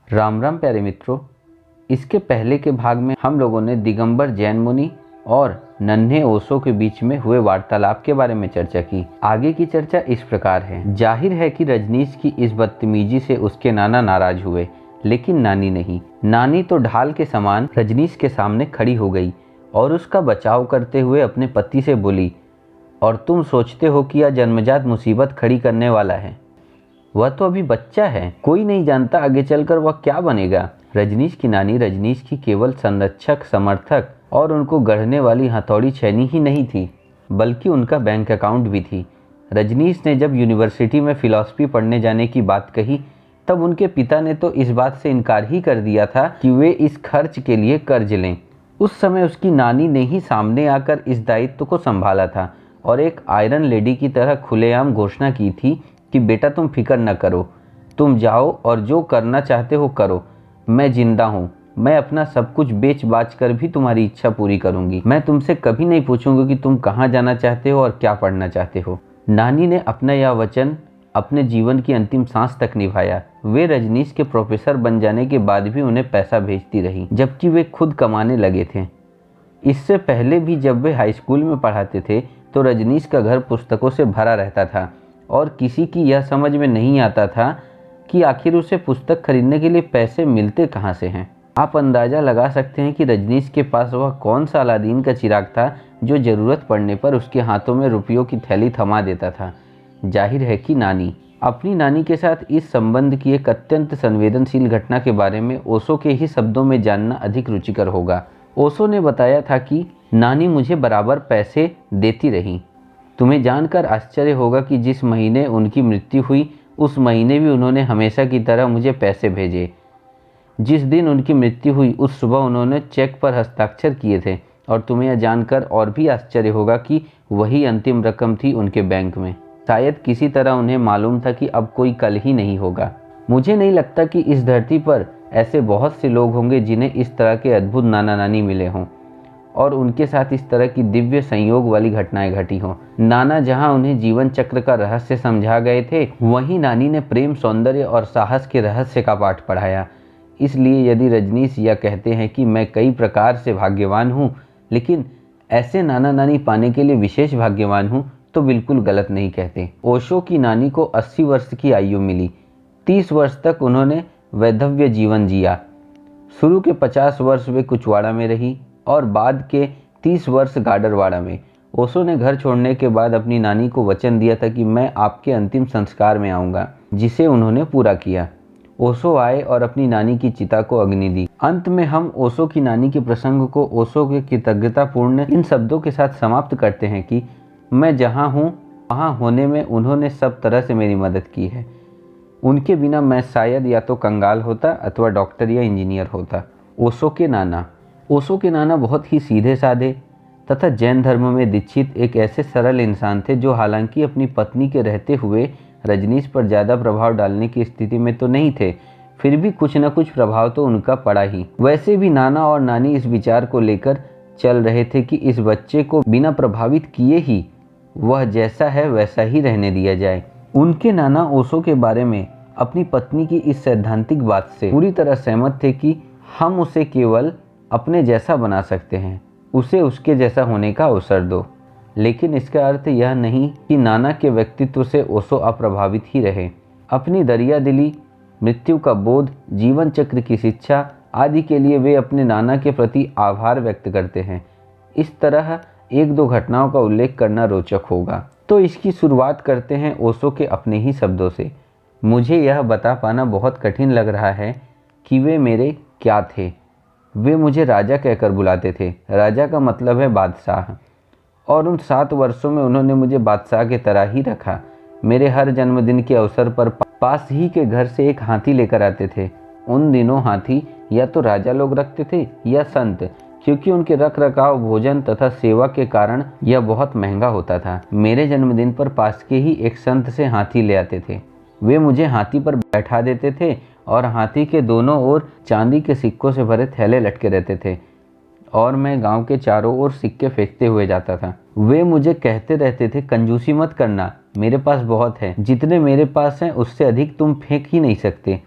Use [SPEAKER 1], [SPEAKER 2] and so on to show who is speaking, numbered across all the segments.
[SPEAKER 1] राम राम प्यारे मित्रों। इसके पहले के भाग में हम लोगों ने दिगंबर जैन मुनि और नन्हे ओशो के बीच में हुए वार्तालाप के बारे में चर्चा की। आगे की चर्चा इस प्रकार है। जाहिर है कि रजनीश की इस बदतमीजी से उसके नाना नाराज हुए, लेकिन नानी नहीं। नानी तो ढाल के समान रजनीश के सामने खड़ी हो गई और उसका बचाव करते हुए अपने पति से बोली, और तुम सोचते हो कि यह जन्मजात मुसीबत खड़ी करने वाला है? वह तो अभी बच्चा है, कोई नहीं जानता आगे चलकर वह क्या बनेगा। रजनीश की नानी रजनीश की केवल संरक्षक, समर्थक और उनको गढ़ने वाली हथौड़ी छेनी ही नहीं थी, बल्कि उनका बैंक अकाउंट भी थी। रजनीश ने जब यूनिवर्सिटी में फिलॉसफी पढ़ने जाने की बात कही, तब उनके पिता ने तो इस बात से इनकार ही कर दिया था कि वे इस खर्च के लिए कर्ज लें। उस समय उसकी नानी ने ही सामने आकर इस दायित्व को संभाला था और एक आयरन लेडी की तरह खुलेआम घोषणा की थी कि बेटा तुम फिक्र न करो, तुम जाओ और जो करना चाहते हो करो। मैं जिंदा हूँ, मैं अपना सब कुछ बेच बाच कर भी तुम्हारी इच्छा पूरी करूंगी। मैं तुमसे कभी नहीं पूछूंगी कि तुम कहाँ जाना चाहते हो और क्या पढ़ना चाहते हो। नानी ने अपना यह वचन अपने जीवन की अंतिम सांस तक निभाया। वे रजनीश के प्रोफेसर बन जाने के बाद भी उन्हें पैसा भेजती रही, जबकि वे खुद कमाने लगे थे। इससे पहले भी जब वे हाई स्कूल में पढ़ाते थे तो रजनीश का घर पुस्तकों से भरा रहता था और किसी की यह समझ में नहीं आता था कि आखिर उसे पुस्तक खरीदने के लिए पैसे मिलते कहाँ से हैं। आप अंदाज़ा लगा सकते हैं कि रजनीश के पास वह कौन सा अलादीन का चिराग था जो ज़रूरत पड़ने पर उसके हाथों में रुपयों की थैली थमा देता था। जाहिर है कि नानी। अपनी नानी के साथ इस संबंध की एक अत्यंत संवेदनशील घटना के बारे में ओशो के ही शब्दों में जानना अधिक रुचिकर होगा। ओशो ने बताया था कि नानी मुझे बराबर पैसे देती रही। तुम्हें जानकर आश्चर्य होगा कि जिस महीने उनकी मृत्यु हुई उस महीने भी उन्होंने हमेशा की तरह मुझे पैसे भेजे। जिस दिन उनकी मृत्यु हुई उस सुबह उन्होंने चेक पर हस्ताक्षर किए थे और तुम्हें यह जानकर और भी आश्चर्य होगा कि वही अंतिम रकम थी उनके बैंक में। शायद किसी तरह उन्हें मालूम था कि अब कोई कल ही नहीं होगा। मुझे नहीं लगता कि इस धरती पर ऐसे बहुत से लोग होंगे जिन्हें इस तरह के अद्भुत नाना नानी मिले हों और उनके साथ इस तरह की दिव्य संयोग वाली घटनाएं घटी हों। नाना जहां उन्हें जीवन चक्र का रहस्य समझा गए थे, वहीं नानी ने प्रेम, सौंदर्य और साहस के रहस्य का पाठ पढ़ाया। इसलिए यदि रजनीश यह कहते हैं कि मैं कई प्रकार से भाग्यवान हूँ, लेकिन ऐसे नाना नानी पाने के लिए विशेष भाग्यवान हूँ, तो बिल्कुल गलत नहीं कहते। ओशो की नानी को 80 वर्ष की आयु मिली। 30 वर्ष तक उन्होंने वैधव्य जीवन जिया। शुरू के 50 वर्ष वे कुचवाड़ा में रही और बाद के 30 वर्ष गाडरवाड़ा में। ओशो ने घर छोड़ने के बाद अपनी नानी को वचन दिया था कि मैं आपके अंतिम संस्कार में आऊँगा, जिसे उन्होंने पूरा किया। ओशो आए और अपनी नानी की चिता को अग्नि दी। अंत में हम ओशो की नानी के प्रसंग को ओशो के कृतज्ञतापूर्ण इन शब्दों के साथ समाप्त करते हैं कि मैं जहाँ हूँ वहाँ होने में उन्होंने सब तरह से मेरी मदद की है। उनके बिना मैं शायद या तो कंगाल होता अथवा डॉक्टर या इंजीनियर होता। ओशो के नाना। ओशो के नाना बहुत ही सीधे साधे तथा जैन धर्म में दीक्षित एक ऐसे सरल इंसान थे जो हालांकि अपनी पत्नी के रहते हुए रजनीश पर ज़्यादा प्रभाव डालने की स्थिति में तो नहीं थे, फिर भी कुछ न कुछ प्रभाव तो उनका पड़ा ही। वैसे भी नाना और नानी इस विचार को लेकर चल रहे थे कि इस बच्चे को बिना प्रभावित किए ही वह जैसा है वैसा ही रहने दिया जाए। उनके नाना ओशो के बारे में अपनी पत्नी की इस सैद्धांतिक बात से पूरी तरह सहमत थे कि हम उसे केवल अपने जैसा बना सकते हैं, उसे उसके जैसा होने का अवसर दो। लेकिन इसका अर्थ यह नहीं कि नाना के व्यक्तित्व से ओशो अप्रभावित ही रहे। अपनी दरिया दिली, मृत्यु का बोध, जीवन चक्र की शिक्षा आदि के लिए वे अपने नाना के प्रति आभार व्यक्त करते हैं। इस तरह एक दो घटनाओं का उल्लेख करना रोचक होगा। तो इसकी शुरुआत करते हैं ओशो के अपने ही शब्दों से। मुझे यह बता पाना बहुत कठिन लग रहा है कि वे मेरे क्या थे। वे मुझे राजा कहकर बुलाते थे। राजा का मतलब है बादशाह। और उन 7 वर्षों में उन्होंने मुझे बादशाह के तरह ही रखा। मेरे हर जन्मदिन के अवसर पर पास ही के घर से एक हाथी लेकर आते थे। उन दिनों हाथी या तो राजा लोग रखते थे या संत, क्योंकि उनके रख रखाव, भोजन तथा सेवा के कारण यह बहुत महंगा होता था। मेरे जन्मदिन पर पास के ही एक संत से हाथी ले आते थे। वे मुझे हाथी पर बैठा देते थे और हाथी के दोनों ओर चांदी के सिक्कों से भरे थैले लटके रहते थे और मैं गांव के चारों ओर सिक्के फेंकते हुए जाता था। वे मुझे कहते रहते थे, कंजूसी मत करना, मेरे पास बहुत है, जितने मेरे पास हैं उससे अधिक तुम फेंक ही नहीं सकते,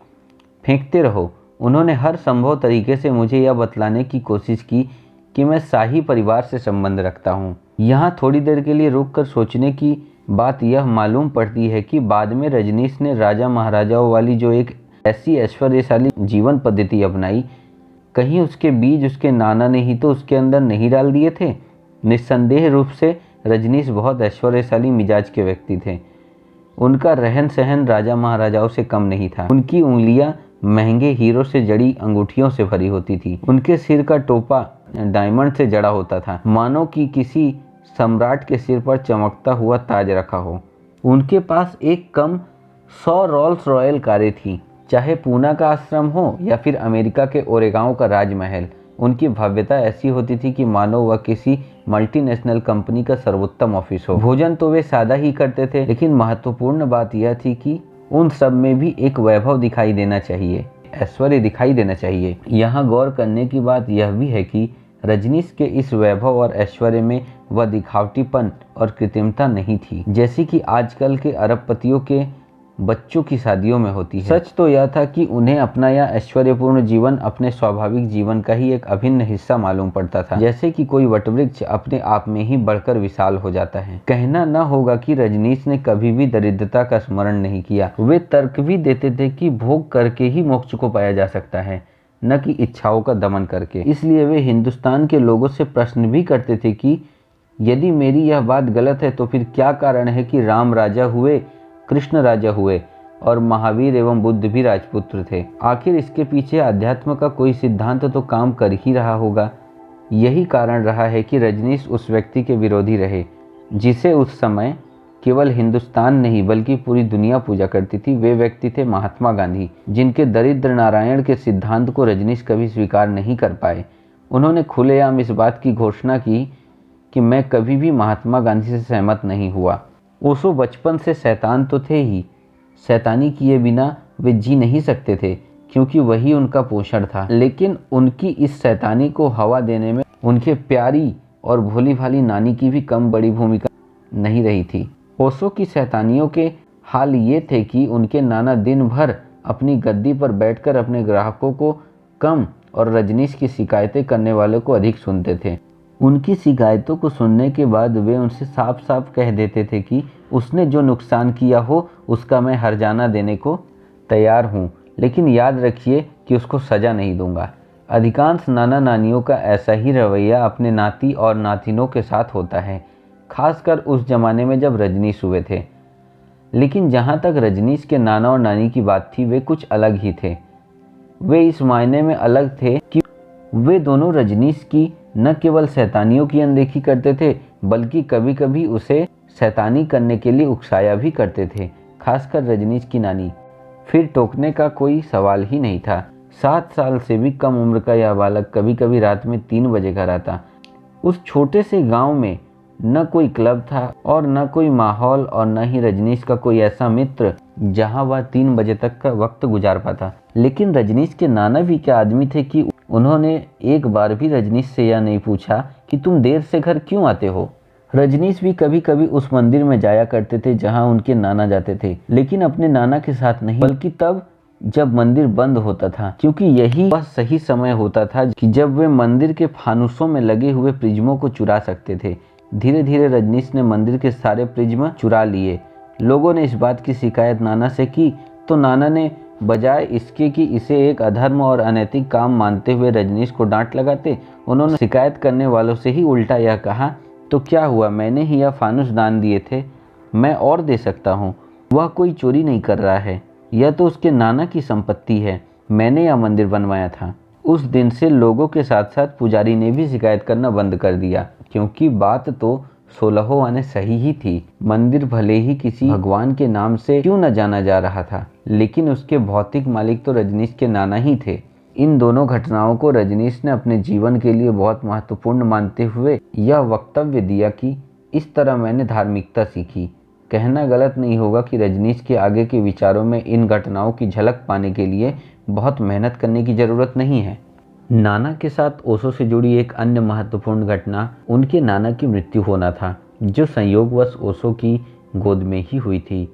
[SPEAKER 1] फेंकते रहो। उन्होंने हर संभव तरीके से मुझे यह बतलाने की कोशिश की कि मैं शाही परिवार से संबंध रखता हूँ। यहाँ थोड़ी देर के लिए रुककर सोचने की बात यह मालूम पड़ती है कि बाद में रजनीश ने राजा महाराजाओं वाली जो एक ऐसी ऐश्वर्यशाली जीवन पद्धति अपनाई, कहीं उसके बीज उसके नाना ने ही तो उसके अंदर नहीं डाल दिए थे। निस्संदेह रूप से रजनीश बहुत ऐश्वर्यशाली मिजाज के व्यक्ति थे। उनका रहन सहन राजा महाराजाओं से कम नहीं था। उनकी उंगलियां महंगे हीरो से जड़ी अंगूठियों से भरी होती थी। उनके सिर का टोपा डायमंड से जड़ा होता था, मानो कि किसी सम्राट के सिर पर चमकता हुआ ताज रखा हो। उनके पास एक कम 100 रोल्स रॉयल कारें थी। चाहे पूना का आश्रम हो या फिर अमेरिका के ओरेगांव का राजमहल, उनकी भव्यता ऐसी होती थी कि मानो वह किसी मल्टीनेशनल कंपनी का सर्वोत्तम ऑफिस हो। भोजन तो वे सादा ही करते थे, लेकिन महत्वपूर्ण बात यह थी कि उन सब में भी एक वैभव दिखाई देना चाहिए, ऐश्वर्य दिखाई देना चाहिए। यहाँ गौर करने की बात यह भी है कि रजनीश के इस वैभव और ऐश्वर्य में वह दिखावटीपन और कृत्रिमता नहीं थी, जैसी कि आजकल के अरबपतियों के बच्चों की शादियों में होती है। सच तो यह था कि उन्हें अपना यह ऐश्वर्यपूर्ण जीवन अपने स्वाभाविक जीवन का ही एक अभिन्न हिस्सा मालूम पड़ता था, जैसे कि कोई वटवृक्ष अपने आप में ही बढ़कर विशाल हो जाता है। कहना न होगा कि रजनीश ने कभी भी दरिद्रता का स्मरण नहीं किया। वे तर्क भी देते थे कि भोग करके ही मोक्ष को पाया जा सकता है, न कि इच्छाओं का दमन करके। इसलिए वे हिंदुस्तान के लोगों से प्रश्न भी करते थे कि यदि मेरी यह बात गलत है तो फिर क्या कारण है कि राम राजा हुए, कृष्ण राजा हुए और महावीर एवं बुद्ध भी राजपुत्र थे। आखिर इसके पीछे अध्यात्म का कोई सिद्धांत तो काम कर ही रहा होगा। यही कारण रहा है कि रजनीश उस व्यक्ति के विरोधी रहे जिसे उस समय केवल हिंदुस्तान नहीं बल्कि पूरी दुनिया पूजा करती थी। वे व्यक्ति थे महात्मा गांधी, जिनके दरिद्र नारायण के सिद्धांत को रजनीश कभी स्वीकार नहीं कर पाए। उन्होंने खुलेआम इस बात की घोषणा की कि मैं कभी भी महात्मा गांधी से सहमत नहीं हुआ। ओशो बचपन से शैतान तो थे ही, शैतानी किए बिना वे जी नहीं सकते थे, क्योंकि वही उनका पोषण था। लेकिन उनकी इस शैतानी को हवा देने में उनके प्यारी और भोली भाली नानी की भी कम बड़ी भूमिका नहीं रही थी। ओशो की शैतानियों के हाल ये थे कि उनके नाना दिन भर अपनी गद्दी पर बैठकर अपने ग्राहकों को कम और रजनीश की शिकायतें करने वालों को अधिक सुनते थे। उनकी शिकायतों को सुनने के बाद वे उनसे साफ साफ कह देते थे कि उसने जो नुकसान किया हो उसका मैं हर्जाना देने को तैयार हूँ, लेकिन याद रखिए कि उसको सज़ा नहीं दूंगा। अधिकांश नाना नानियों का ऐसा ही रवैया अपने नाती और नातिनों के साथ होता है, खासकर उस जमाने में जब रजनीश हुए थे। लेकिन जहाँ तक रजनीश के नाना और नानी की बात थी, वे कुछ अलग ही थे। वे इस मायने में अलग थे कि वे दोनों रजनीश की न केवल शैतानियों की अनदेखी करते थे, बल्कि कभी कभी उसे शैतानी करने के लिए उकसाया भी करते थे, खासकर रजनीश की नानी। फिर टोकने का कोई सवाल ही नहीं था। 7 साल से भी कम उम्र का यह बालक कभी कभी रात में 3 बजे घर आता। उस छोटे से गांव में न कोई क्लब था और न कोई माहौल और न ही रजनीश का कोई ऐसा मित्र जहां वह 3 बजे तक का वक्त गुजार पाता। लेकिन रजनीश के नाना भी क्या आदमी थे कि उन्होंने एक बार भी रजनीश से यह नहीं पूछा कि तुम देर से घर क्यों आते हो। रजनीश भी कभी कभी उस मंदिर में जाया करते थे जहां उनके नाना जाते थे, लेकिन अपने नाना के साथ नहीं, बल्कि तब जब मंदिर बंद होता था, क्योंकि यही वह सही समय होता था कि जब वे मंदिर के फानुसों में लगे हुए प्रिज्मों को चुरा सकते थे। धीरे धीरे रजनीश ने मंदिर के सारे प्रिज्म चुरा लिए। लोगों ने इस बात की शिकायत नाना से की तो नाना ने बजाय इसके कि इसे एक अधर्म और अनैतिक काम मानते हुए रजनीश को डांट लगाते, उन्होंने शिकायत करने वालों से ही उल्टा यह कहा, तो क्या हुआ, मैंने ही यह फानुस दान दिए थे, मैं और दे सकता हूँ। वह कोई चोरी नहीं कर रहा है, यह तो उसके नाना की संपत्ति है, मैंने यह मंदिर बनवाया था। उस दिन से लोगों के साथ साथ पुजारी ने भी शिकायत करना बंद कर दिया, क्योंकि बात तो 16 आने सही ही थी। मंदिर भले ही किसी भगवान के नाम से क्यों न जाना जा रहा था, लेकिन उसके भौतिक मालिक तो रजनीश के नाना ही थे। इन दोनों घटनाओं को रजनीश ने अपने जीवन के लिए बहुत महत्वपूर्ण मानते हुए यह वक्तव्य दिया कि इस तरह मैंने धार्मिकता सीखी। कहना गलत नहीं होगा कि रजनीश के आगे के विचारों में इन घटनाओं की झलक पाने के लिए बहुत मेहनत करने की ज़रूरत नहीं है। नाना के साथ ओशो से जुड़ी एक अन्य महत्वपूर्ण घटना उनके नाना की मृत्यु होना था, जो संयोगवश ओशो की गोद में ही हुई थी।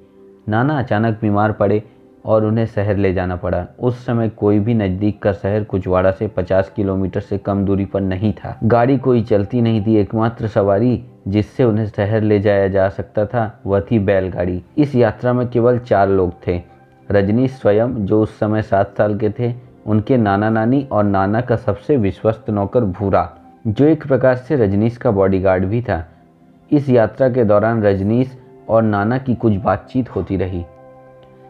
[SPEAKER 1] नाना अचानक बीमार पड़े और उन्हें शहर ले जाना पड़ा। उस समय कोई भी नज़दीक का शहर कुचवाड़ा से 50 किलोमीटर से कम दूरी पर नहीं था। गाड़ी कोई चलती नहीं थी। एकमात्र सवारी जिससे उन्हें शहर ले जाया जा सकता था वह थी बैलगाड़ी। इस यात्रा में केवल 4 लोग थे। रजनीश स्वयं, जो उस समय 7 साल के थे, उनके नाना नानी और नाना का सबसे विश्वस्त नौकर भूरा, जो एक प्रकार से रजनीश का बॉडीगार्ड भी था। इस यात्रा के दौरान रजनीश और नाना की कुछ बातचीत होती रही।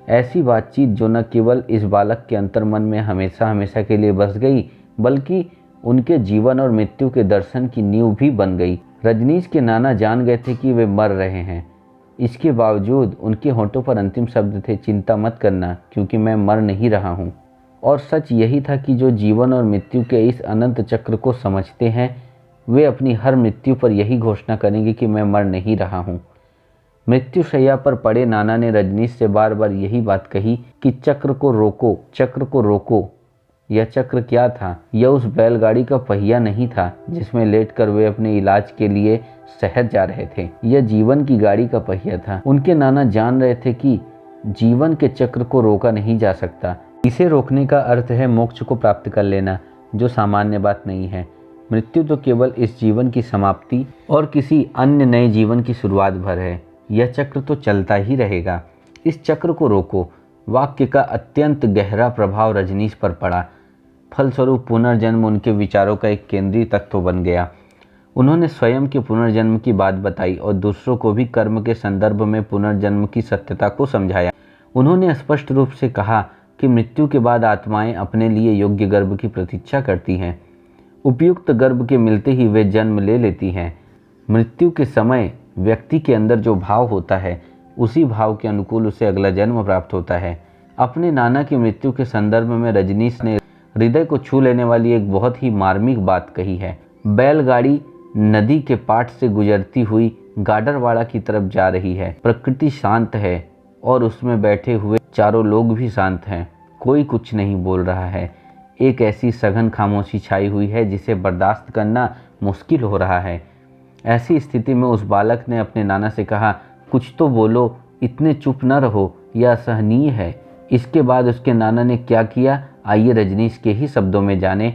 [SPEAKER 1] ऐसी बातचीत जो न केवल इस बालक के अंतर्मन में हमेशा हमेशा के लिए बस गई, बल्कि उनके जीवन और मृत्यु के दर्शन की नींव भी बन गई। रजनीश के नाना जान गए थे कि वे मर रहे हैं। इसके बावजूद उनके होठों पर अंतिम शब्द थे, चिंता मत करना, क्योंकि मैं मर नहीं रहा हूँ। और सच यही था कि जो जीवन और मृत्यु के इस अनंत चक्र को समझते हैं, वे अपनी हर मृत्यु पर यही घोषणा करेंगे कि मैं मर नहीं रहा हूँ। मृत्यु शैया पर पड़े नाना ने रजनीश से बार बार यही बात कही कि चक्र को रोको, चक्र को रोको। यह चक्र क्या था? यह उस बैलगाड़ी का पहिया नहीं था जिसमें लेटकर वे अपने इलाज के लिए शहर जा रहे थे। यह जीवन की गाड़ी का पहिया था। उनके नाना जान रहे थे कि जीवन के चक्र को रोका नहीं जा सकता। इसे रोकने का अर्थ है मोक्ष को प्राप्त कर लेना, जो सामान्य बात नहीं है। मृत्यु तो केवल इस जीवन की समाप्ति और किसी अन्य नए जीवन की शुरुआत भर है। यह चक्र तो चलता ही रहेगा। इस चक्र को रोको। वाक्य का अत्यंत गहरा प्रभाव रजनीश पर पड़ा। फलस्वरूप पुनर्जन्म उनके विचारों का एक केंद्रीय तत्व बन गया। उन्होंने स्वयं के पुनर्जन्म की बात बताई और दूसरों को भी कर्म के संदर्भ में पुनर्जन्म की सत्यता को समझाया। उन्होंने स्पष्ट रूप से कहा कि मृत्यु के बाद आत्माएं अपने लिए योग्य गर्भ की प्रतीक्षा करती हैं। उपयुक्त गर्भ के मिलते ही वे जन्म ले लेती हैं। मृत्यु के समय व्यक्ति के अंदर जो भाव होता है, उसी भाव के अनुकूल उसे अगला जन्म प्राप्त होता है। अपने नाना की मृत्यु के संदर्भ में रजनीश ने हृदय को छू लेने वाली एक बहुत ही मार्मिक बात कही है। बैलगाड़ी नदी के पाट से गुजरती हुई गाडरवाड़ा की तरफ जा रही है। प्रकृति शांत है और उसमें बैठे हुए चारों लोग भी शांत हैं। कोई कुछ नहीं बोल रहा है। एक ऐसी सघन खामोशी छाई हुई है जिसे बर्दाश्त करना मुश्किल हो रहा है। ऐसी स्थिति में उस बालक ने अपने नाना से कहा, कुछ तो बोलो, इतने चुप न रहो, यह असहनीय है। इसके बाद उसके नाना ने क्या किया, आइए रजनीश के ही शब्दों में जाने।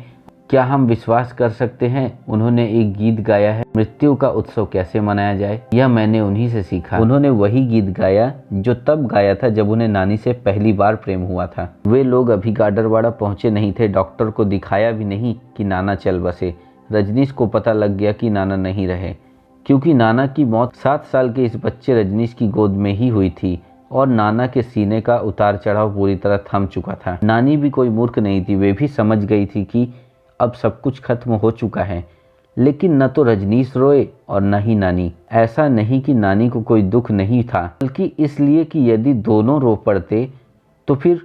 [SPEAKER 1] क्या हम विश्वास कर सकते हैं, उन्होंने एक गीत गाया है, मृत्यु का उत्सव कैसे मनाया जाए। यह मैंने उन्हीं से सीखा। उन्होंने वही गीत गाया जो तब गाया था जब उन्हें नानी से पहली बार प्रेम हुआ था। वे लोग अभी गाडरवाड़ा पहुंचे नहीं थे। डॉक्टर को दिखाया भी नहीं कि नाना चल बसे। रजनीश को पता लग गया कि नाना नहीं रहे, क्योंकि नाना की मौत 7 साल के इस बच्चे रजनीश की गोद में ही हुई थी और नाना के सीने का उतार चढ़ाव पूरी तरह थम चुका था। नानी भी कोई मूर्ख नहीं थी। वे भी समझ गई थी कि अब सब कुछ खत्म हो चुका है। लेकिन न तो रजनीश रोए और न ही नानी। ऐसा नहीं कि नानी को कोई दुख नहीं था, बल्कि इसलिए कि यदि दोनों रो पड़ते तो फिर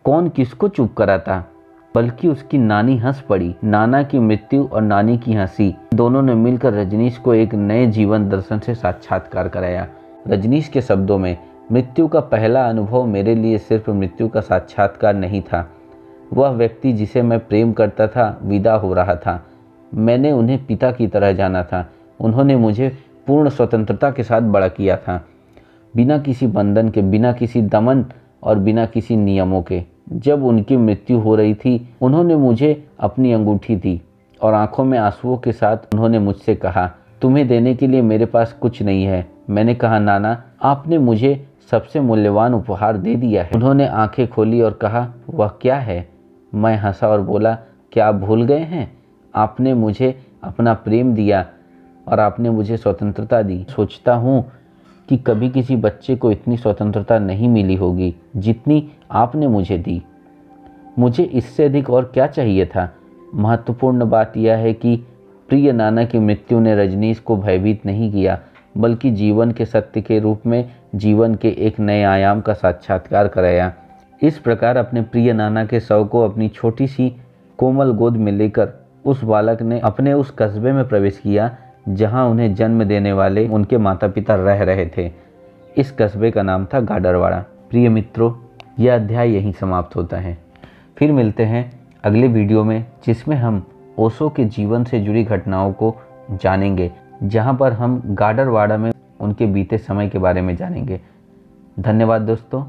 [SPEAKER 1] कौन किसको चुप कराता। बल्कि उसकी नानी हंस पड़ी। नाना की मृत्यु और नानी की हंसी, दोनों ने मिलकर रजनीश को एक नए जीवन दर्शन से साक्षात्कार कराया। रजनीश के शब्दों में, मृत्यु का पहला अनुभव मेरे लिए सिर्फ मृत्यु का साक्षात्कार नहीं था। वह व्यक्ति जिसे मैं प्रेम करता था विदा हो रहा था। मैंने उन्हें पिता की तरह जाना था। उन्होंने मुझे पूर्ण स्वतंत्रता के साथ बड़ा किया था, बिना किसी बंधन के, बिना किसी दमन और बिना किसी नियमों के। जब उनकी मृत्यु हो रही थी, उन्होंने मुझे अपनी अंगूठी दी और आंखों में आंसुओं के साथ उन्होंने मुझसे कहा, तुम्हें देने के लिए मेरे पास कुछ नहीं है। मैंने कहा, नाना, आपने मुझे सबसे मूल्यवान उपहार दे दिया है। उन्होंने आंखें खोली और कहा, वह क्या है? मैं हंसा और बोला, क्या आप भूल गए हैं? आपने मुझे अपना प्रेम दिया और आपने मुझे स्वतंत्रता दी। सोचता हूँ कि कभी किसी बच्चे को इतनी स्वतंत्रता नहीं मिली होगी जितनी आपने मुझे दी। मुझे इससे अधिक और क्या चाहिए था। महत्वपूर्ण बात यह है कि प्रिय नाना की मृत्यु ने रजनीश को भयभीत नहीं किया, बल्कि जीवन के सत्य के रूप में जीवन के एक नए आयाम का साक्षात्कार कराया। इस प्रकार अपने प्रिय नाना के शव को अपनी छोटी सी कोमल गोद में लेकर उस बालक ने अपने उस कस्बे में प्रवेश किया जहां उन्हें जन्म देने वाले उनके माता पिता रह रहे थे। इस कस्बे का नाम था गाडरवाड़ा। प्रिय मित्रों, यह अध्याय यहीं समाप्त होता है। फिर मिलते हैं अगले वीडियो में, जिसमें हम ओशो के जीवन से जुड़ी घटनाओं को जानेंगे, जहां पर हम गाडरवाड़ा में उनके बीते समय के बारे में जानेंगे। धन्यवाद दोस्तों।